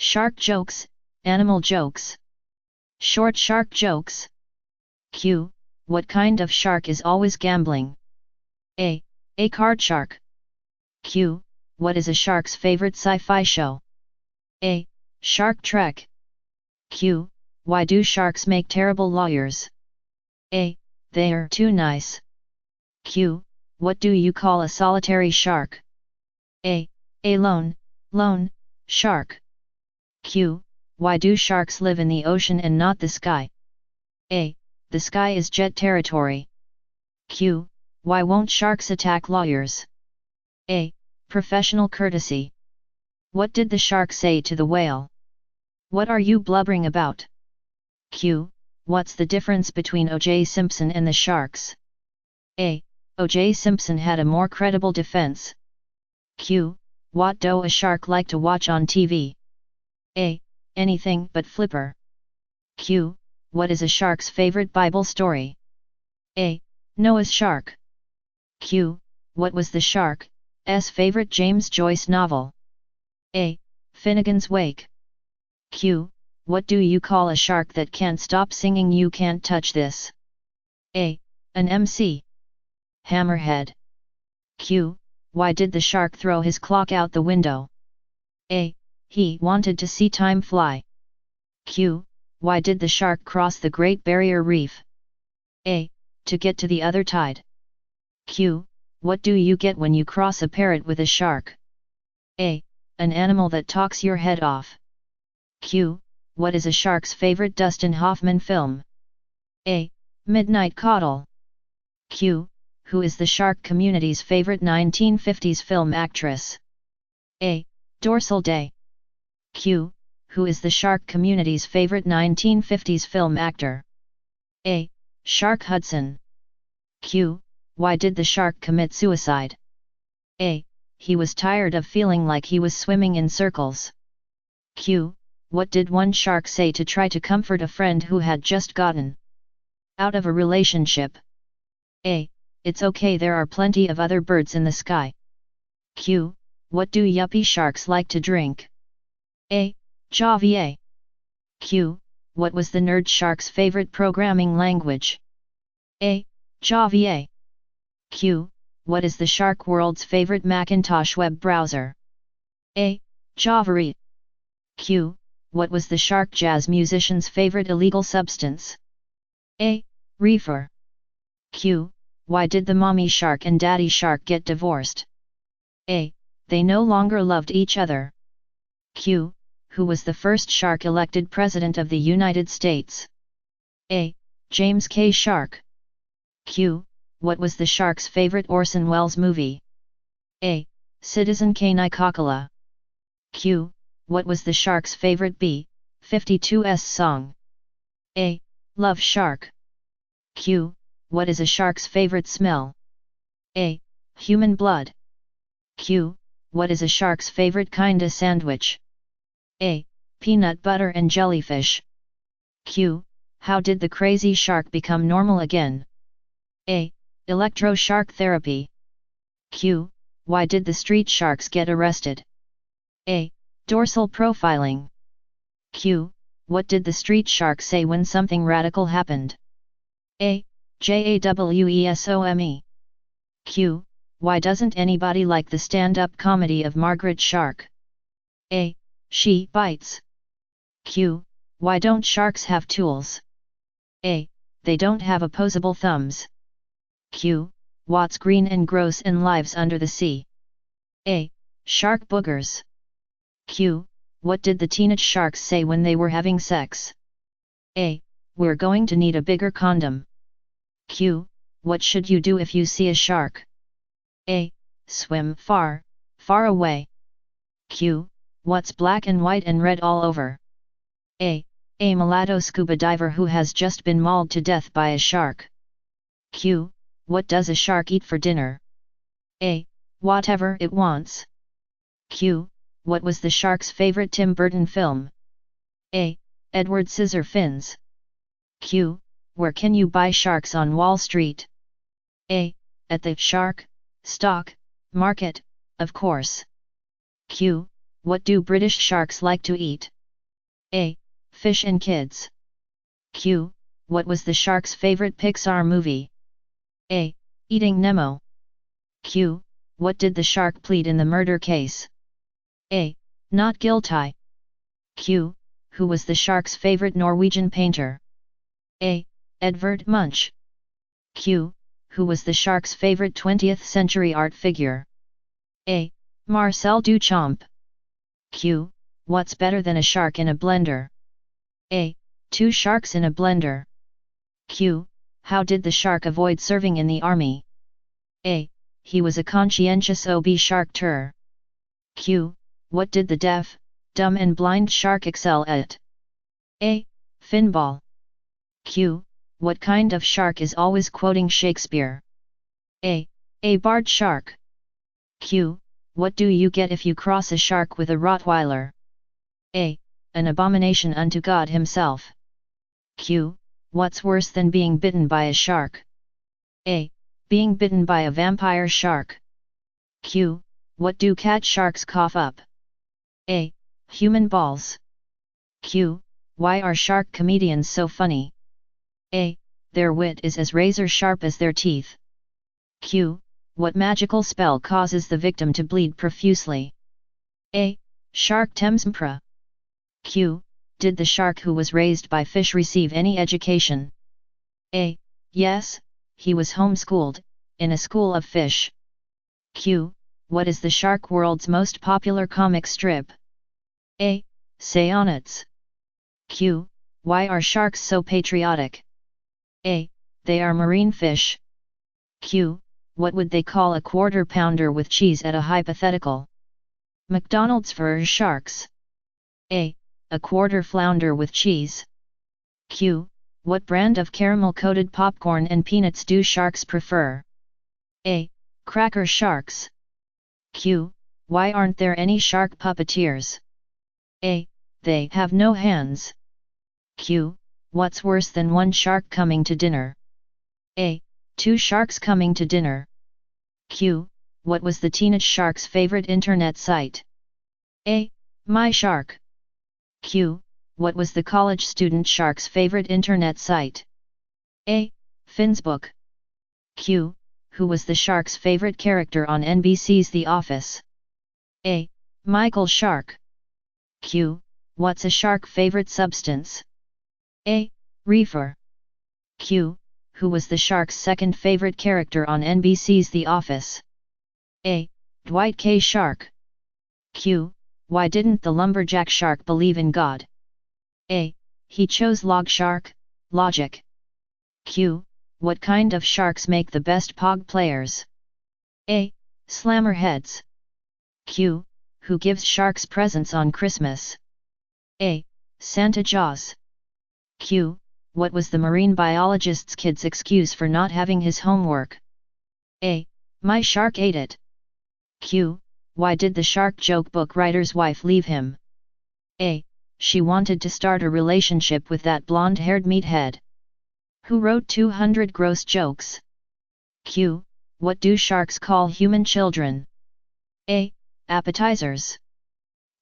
Shark jokes, animal jokes. Short shark jokes. Q. What kind of shark is always gambling? A. A card shark. Q. What is a shark's favorite sci-fi show? A. Shark Trek. Q. Why do sharks make terrible lawyers? A. They're too nice. Q. What do you call a solitary shark? A. A lone shark. Q. Why do sharks live in the ocean and not the sky? A. The sky is jet territory. Q. Why won't sharks attack lawyers? A. Professional courtesy. What did the shark say to the whale? What are you blubbering about? Q. What's the difference between O.J. Simpson and the sharks? A. O.J. Simpson had a more credible defense. Q. What do a shark like to watch on TV? A. Anything but Flipper. Q. What is a shark's favorite Bible story? A. Noah's Shark. Q. What was the shark's favorite James Joyce novel? A. Finnegan's Wake. Q. What do you call a shark that can't stop singing You Can't Touch This? A. An MC. Hammerhead. Q. Why did the shark throw his clock out the window? A. He wanted to see time fly. Q. Why did the shark cross the Great Barrier Reef? A. To get to the other tide. Q. What do you get when you cross a parrot with a shark? A. An animal that talks your head off. Q. What is a shark's favorite Dustin Hoffman film? A. Midnight Caudle. Q. Who is the shark community's favorite 1950s film actress? A. Dorsal Day. Q. Who is the shark community's favorite 1950s film actor? A. Shark Hudson. Q. Why did the shark commit suicide? A. He was tired of feeling like he was swimming in circles. Q. What did one shark say to try to comfort a friend who had just gotten out of a relationship? A. It's okay, there are plenty of other birds in the sky. Q. What do yuppie sharks like to drink? A. Javier. Q. What was the nerd shark's favorite programming language? A. Javier. Q. What is the shark world's favorite Macintosh web browser? A. Javareed. Q. What was the shark jazz musician's favorite illegal substance? A. Reefer. Q. Why did the mommy shark and daddy shark get divorced? A. They no longer loved each other. Q. Who was the first shark elected President of the United States? A. James K. Shark. Q. What was the shark's favorite Orson Welles movie? A. Citizen Kane Coccola. Q. What was the shark's favorite B-52s song? A. Love Shark. Q. What is a shark's favorite smell? A. Human blood. Q. What is a shark's favorite kind of sandwich? A. Peanut butter and jellyfish. Q. How did the crazy shark become normal again? A. Electroshark therapy. Q. Why did the street sharks get arrested? A. Dorsal profiling. Q. What did the street shark say when something radical happened? A. JAWESOME. Q. Why doesn't anybody like the stand-up comedy of Margaret Shark? A. She bites. Q. Why don't sharks have tools? A. They don't have opposable thumbs. Q. What's green and gross and lives under the sea? A. Shark boogers. Q. What did the teenage sharks say when they were having sex? A. We're going to need a bigger condom. Q. What should you do if you see a shark? A. Swim far, far away. Q. What's black and white and red all over? A. A mulatto scuba diver who has just been mauled to death by a shark. Q. What does a shark eat for dinner? A. Whatever it wants. Q. What was the shark's favorite Tim Burton film? A. Edward Scissorfins. Q. Where can you buy sharks on Wall Street? A. At the shark stock market, of course. Q. What do British sharks like to eat? A. Fish and kids. Q. What was the shark's favorite Pixar movie? A. Eating Nemo. Q. What did the shark plead in the murder case? A. Not guilty. Q. Who was the shark's favorite Norwegian painter? A. Edvard Munch. Q. Who was the shark's favorite 20th century art figure? A. Marcel Duchamp. Q. What's better than a shark in a blender? A. Two sharks in a blender. Q. How did the shark avoid serving in the army? A. He was a conscientious OB shark-ter. Q. What did the deaf, dumb and blind shark excel at? A. Finball. Q. What kind of shark is always quoting Shakespeare? A. A barred shark. Q. What do you get if you cross a shark with a Rottweiler? A. An abomination unto God himself. Q. What's worse than being bitten by a shark? A. Being bitten by a vampire shark. Q. What do cat sharks cough up? A. Human balls. Q. Why are shark comedians so funny? A. Their wit is as razor sharp as their teeth. Q. What magical spell causes the victim to bleed profusely? A. Shark Temspra. Q. Did the shark who was raised by fish receive any education? A. Yes, he was homeschooled, in a school of fish. Q. What is the shark world's most popular comic strip? A. Sayonets. Q. Why are sharks so patriotic? A. They are marine fish. Q. What would they call a quarter pounder with cheese at a hypothetical McDonald's for sharks? A. A quarter flounder with cheese. Q. What brand of caramel-coated popcorn and peanuts do sharks prefer? A. Cracker Sharks. Q. Why aren't there any shark puppeteers? A. They have no hands. Q. What's worse than one shark coming to dinner? A. Two sharks coming to dinner. Q. What was the teenage shark's favorite internet site? A. My Shark. Q. What was the college student shark's favorite internet site? A. Finsbook. Q. Who was the shark's favorite character on NBC's The Office? A. Michael Shark. Q. What's a shark favorite substance? A. Reefer. Q. Who was the shark's second favorite character on NBC's The Office? A. Dwight K. Shark. Q. Why didn't the lumberjack shark believe in God? A. He chose log shark, logic. Q. What kind of sharks make the best pog players? A. Slammerheads. Q. Who gives sharks presents on Christmas? A. Santa Jaws. Q. What was the marine biologist's kid's excuse for not having his homework? A. My shark ate it. Q. Why did the shark joke book writer's wife leave him? A. She wanted to start a relationship with that blonde-haired meathead. Who wrote 200 gross jokes? Q. What do sharks call human children? A. Appetizers.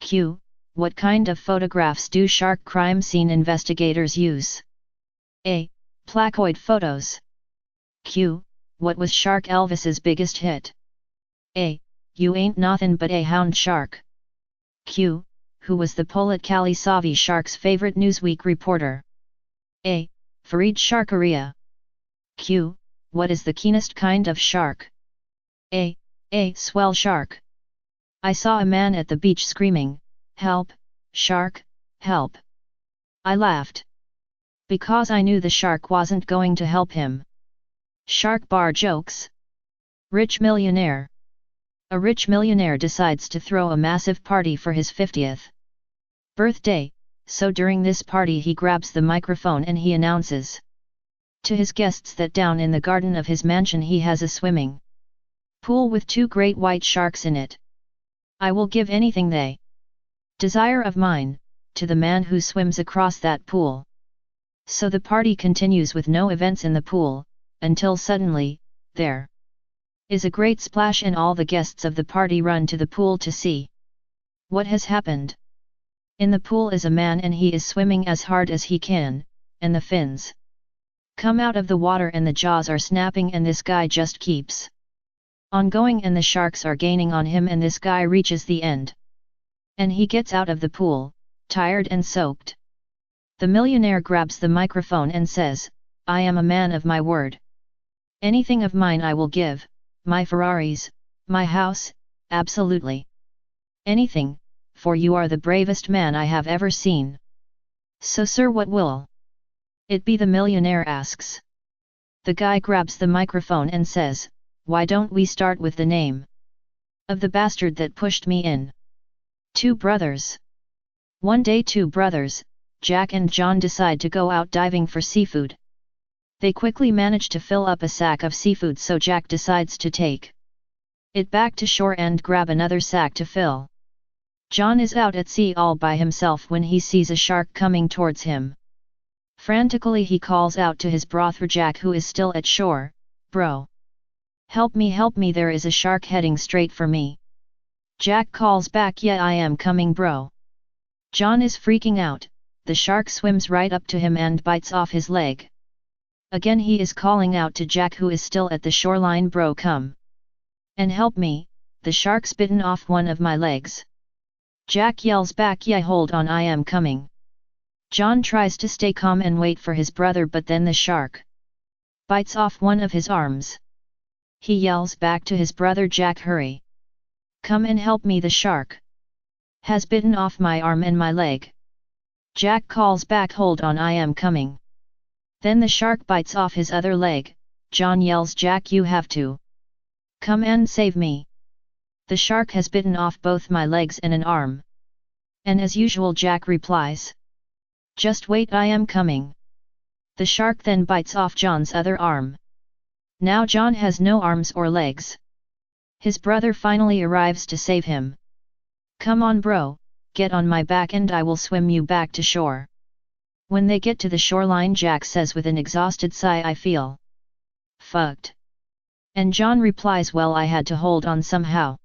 Q. What kind of photographs do shark crime scene investigators use? A. Placoid photos. Q. What was Shark Elvis's biggest hit? A. You ain't nothin' but a hound shark. Q. Who was the Polit Kalisavi shark's favorite Newsweek reporter? A. Fareed Sharkaria. Q. What is the keenest kind of shark? A. Swell shark. I saw a man at the beach screaming, "Help, shark, help." I laughed. Because I knew the shark wasn't going to help him. Shark bar jokes. Rich millionaire. A rich millionaire decides to throw a massive party for his 50th birthday, so during this party he grabs the microphone and he announces to his guests that down in the garden of his mansion he has a swimming pool with 2 great white sharks in it. I will give anything they desire of mine, to the man who swims across that pool. So the party continues with no events in the pool, until suddenly, there is a great splash and all the guests of the party run to the pool to see What has happened? In the pool is a man and he is swimming as hard as he can, and the fins come out of the water and the jaws are snapping and this guy just keeps on going and the sharks are gaining on him and this guy reaches the end. And he gets out of the pool, tired and soaked. The millionaire grabs the microphone and says, I am a man of my word. Anything of mine I will give, my Ferraris, my house, absolutely. Anything, for you are the bravest man I have ever seen. So sir, what will it be? The millionaire asks. The guy grabs the microphone and says, why don't we start with the name of the bastard that pushed me in? 2 brothers. One day 2 brothers, Jack and John, decide to go out diving for seafood. They quickly manage to fill up a sack of seafood, so Jack decides to take it back to shore and grab another sack to fill. John is out at sea all by himself when he sees a shark coming towards him. Frantically he calls out to his brother Jack, who is still at shore, bro, help me, there is a shark heading straight for me. Jack calls back, yeah, I am coming, bro. John is freaking out. The shark swims right up to him and bites off his leg. Again he is calling out to Jack, who is still at the shoreline, bro, come and help me, the shark's bitten off one of my legs. Jack yells back, yeah, hold on, I am coming. John tries to stay calm and wait for his brother, but then the shark bites off one of his arms. He yells back to his brother, Jack, hurry, come and help me, the shark has bitten off my arm and my leg. Jack calls back, hold on, I am coming. Then the shark bites off his other leg. John yells, Jack, you have to come and save me. The shark has bitten off both my legs and an arm. And as usual Jack replies, just wait, I am coming. The shark then bites off John's other arm. Now John has no arms or legs. His brother finally arrives to save him. Come on, bro, get on my back and I will swim you back to shore. When they get to the shoreline, Jack says with an exhausted sigh, I feel fucked. And John replies, well, I had to hold on somehow.